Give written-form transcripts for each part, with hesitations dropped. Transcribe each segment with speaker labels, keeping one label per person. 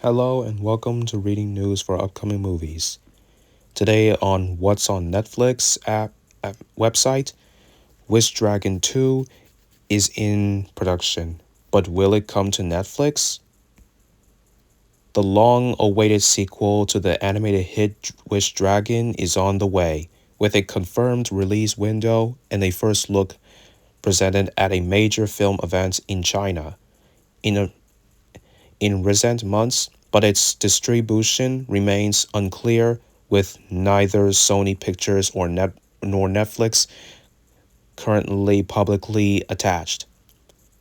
Speaker 1: Hello and welcome to Reading News for upcoming movies. Today on What's on Netflix website, Wish Dragon 2 is in production, but will it come to Netflix? The long-awaited sequel to the animated hit Wish Dragon is on the way, with a confirmed release window and a first look presented at a major film event in China. In a in recent months, but its distribution remains unclear, with neither Sony Pictures nor Netflix currently publicly attached.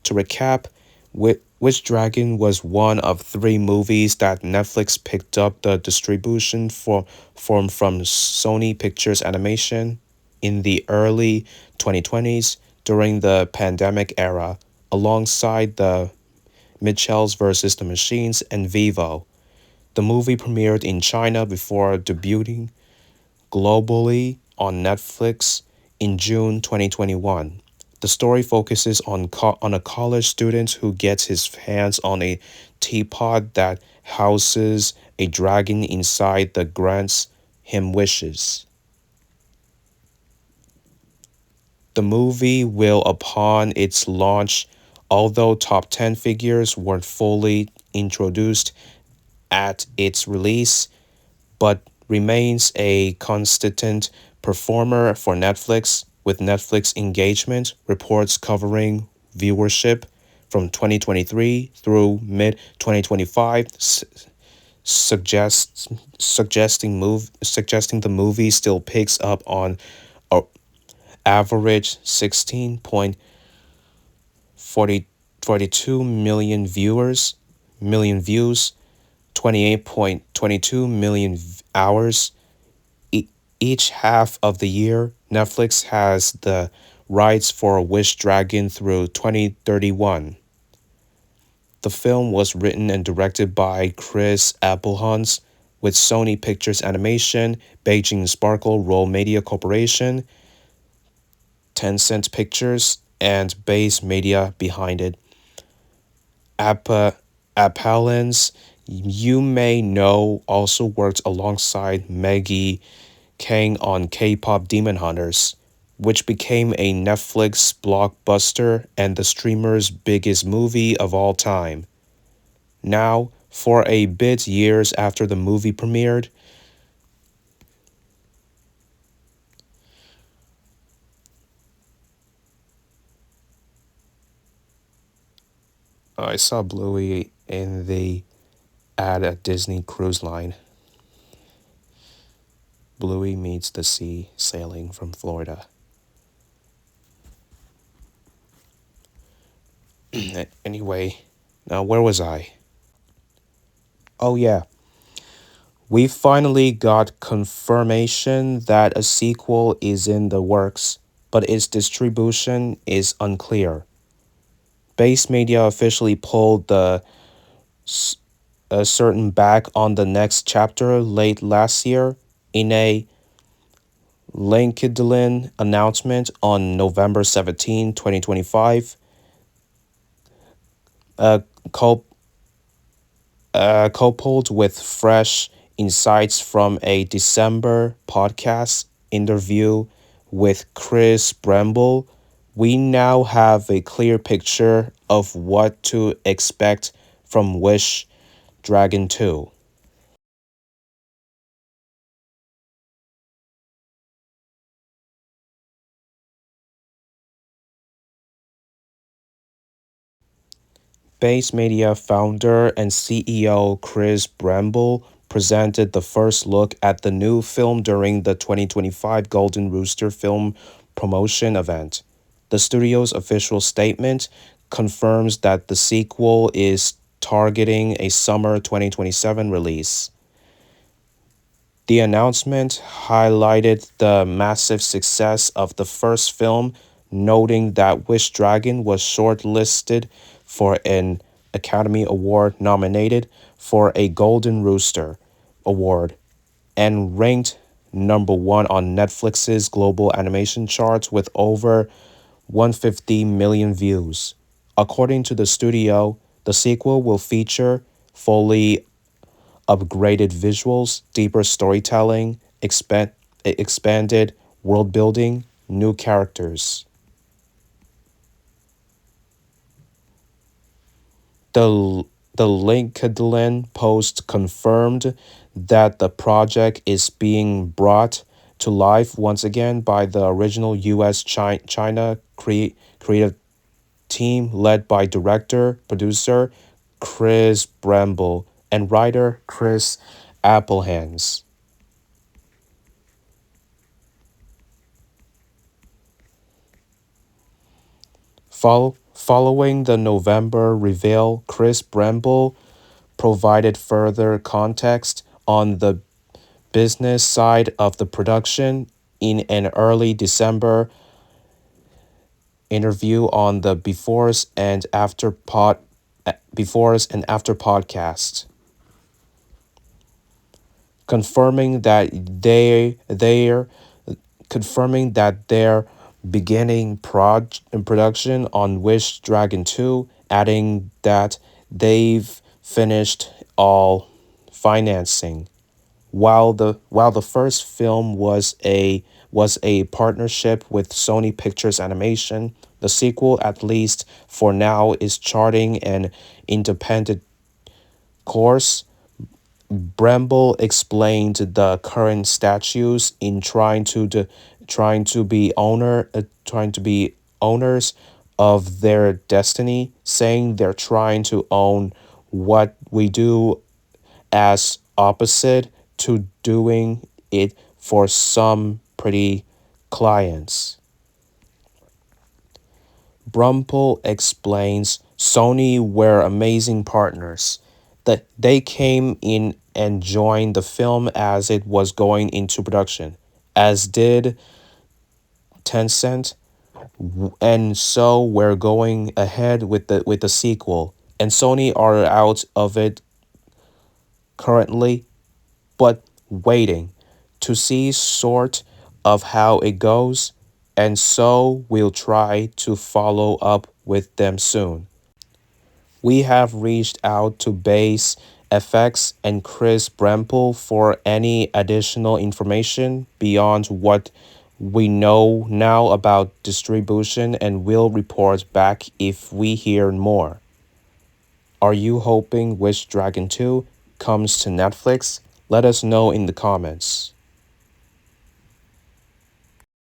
Speaker 1: To recap, Witch Dragon was one of three movies that Netflix picked up the distribution from Sony Pictures Animation in the early 2020s during the pandemic era, alongside the Mitchells vs. the Machines and Vivo. The movie premiered in China before debuting globally on Netflix in June 2021. The story focuses on a college student who gets his hands on a teapot that houses a dragon inside that grants him wishes. The movie will, upon its launch, although top 10 figures weren't fully introduced at its release, but remains a consistent performer for Netflix, with Netflix engagement reports covering viewership from 2023 through mid 2025 suggesting the movie still picks up on a average 16.42 million views, 28.22 million hours. Each half of the year, Netflix has the rights for Wish Dragon through 2031. The film was written and directed by Chris Appelhans, with Sony Pictures Animation, Beijing Sparkle Roll Media Corporation, Tencent Pictures, and Base Media behind it. Appelhans, you may know, also worked alongside Maggie Kang on K-pop Demon Hunters, which became a Netflix blockbuster and the streamer's biggest movie of all time. Now, for a bit years after the movie premiered, I saw Bluey in the ad at Disney Cruise Line. Bluey meets the sea sailing from Florida. Anyway, now where was I? Oh yeah, we finally got confirmation that a sequel is in the works, but its distribution is unclear. Base Media officially pulled a certain back on the next chapter late last year in a LinkedIn announcement on November 17, 2025. Uh, cul- coupled with fresh insights from a December podcast interview with Chris Bremble, we now have a clear picture of what to expect from Wish Dragon 2. Base Media founder and CEO Chris Bremble presented the first look at the new film during the 2025 Golden Rooster film promotion event. The studio's official statement confirms that the sequel is targeting a summer 2027 release. The announcement highlighted the massive success of the first film, noting that Wish Dragon was shortlisted for an Academy Award, nominated for a Golden Rooster Award, and ranked number one on Netflix's global animation charts with over 150 million views. According to the studio, the sequel will feature fully upgraded visuals, deeper storytelling, expanded world building, new characters. The, the LinkedIn post confirmed that the project is being brought to life once again by the original US China creative team led by director, producer Chris Bremble and writer Chris Appelhans. Following the November reveal, Chris Bremble provided further context on the business side of the production in an early December interview on the Befores and After podcast, confirming that they're confirming that they're beginning production on Wish Dragon 2, adding that they've finished all financing. While the first film was a partnership with Sony Pictures Animation, the sequel, at least for now, is charting an independent course. Bremble explained the current statues in trying to be owners of their destiny, saying they're trying to own what we do as opposite to doing it for some pretty clients. Brumple explains Sony were amazing partners. That they came in and joined the film as it was going into production, as did Tencent, and so we're going ahead with the sequel. And Sony are out of it currently, but waiting to see sort of how it goes, and so we'll try to follow up with them soon. We have reached out to Base FX and Chris Bremple for any additional information beyond what we know now about distribution, and will report back if we hear more. Are you hoping Wish Dragon 2 comes to Netflix? Let us know in the comments.